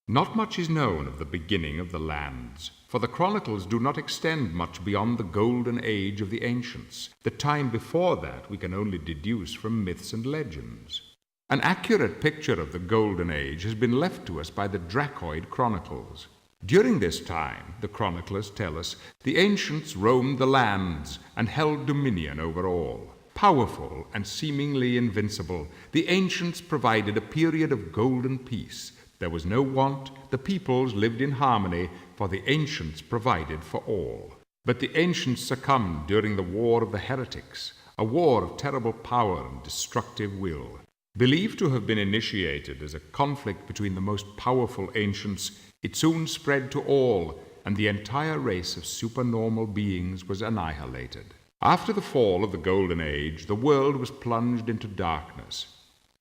Not much is known of the beginning of the lands, for the chronicles do not extend much beyond the golden age of the ancients. The time before that we can only deduce from myths and legends. An accurate picture of the golden age has been left to us by the Druid Chronicles. During this time, the chroniclers tell us, the ancients roamed the lands and held dominion over all. Powerful and seemingly invincible, the ancients provided a period of golden peace. There was no want, the peoples lived in harmony, for the ancients provided for all. But the ancients succumbed during the War of the Heretics, a war of terrible power and destructive will. Believed to have been initiated as a conflict between the most powerful ancients, it soon spread to all, and the entire race of supernormal beings was annihilated. After the fall of the Golden Age, the world was plunged into darkness.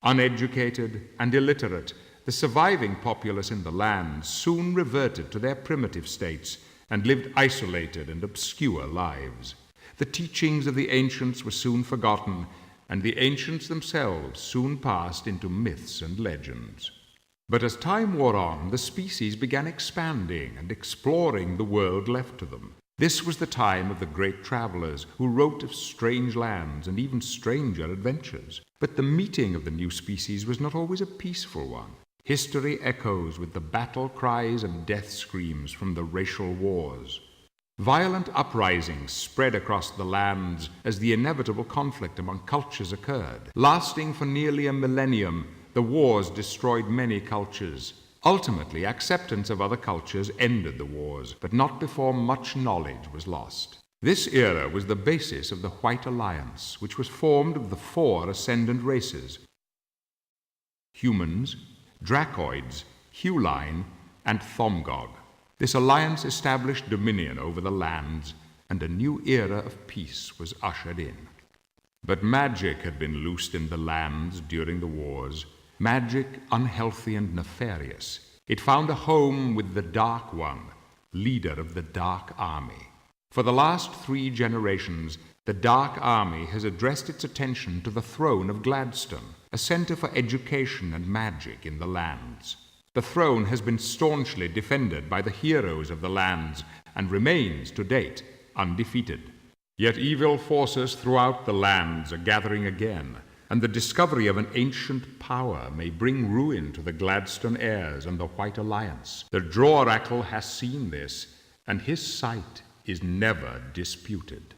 Uneducated and illiterate, the surviving populace in the land soon reverted to their primitive states and lived isolated and obscure lives. The teachings of the ancients were soon forgotten, and the ancients themselves soon passed into myths and legends. But as time wore on, the species began expanding and exploring the world left to them. This was the time of the great travelers who wrote of strange lands and even stranger adventures. But the meeting of the new species was not always a peaceful one. History echoes with the battle cries and death screams from the racial wars. Violent uprisings spread across the lands as the inevitable conflict among cultures occurred. Lasting for nearly a millennium, the wars destroyed many cultures. Ultimately, acceptance of other cultures ended the wars, but not before much knowledge was lost. This era was the basis of the White Alliance, which was formed of the 4 ascendant races: humans, Dracoids, Huline, and Thomgog. This alliance established dominion over the lands, and a new era of peace was ushered in. But magic had been loosed in the lands during the wars, magic unhealthy and nefarious. It found a home with the Dark One, leader of the Dark Army. For the last 3 generations, the Dark Army has addressed its attention to the Throne of Gladstone, a center for education and magic in the lands. The throne has been staunchly defended by the heroes of the lands and remains, to date, undefeated. Yet evil forces throughout the lands are gathering again, and the discovery of an ancient power may bring ruin to the Gladstone heirs and the White Alliance. The Droracle has seen this, and his sight is never disputed.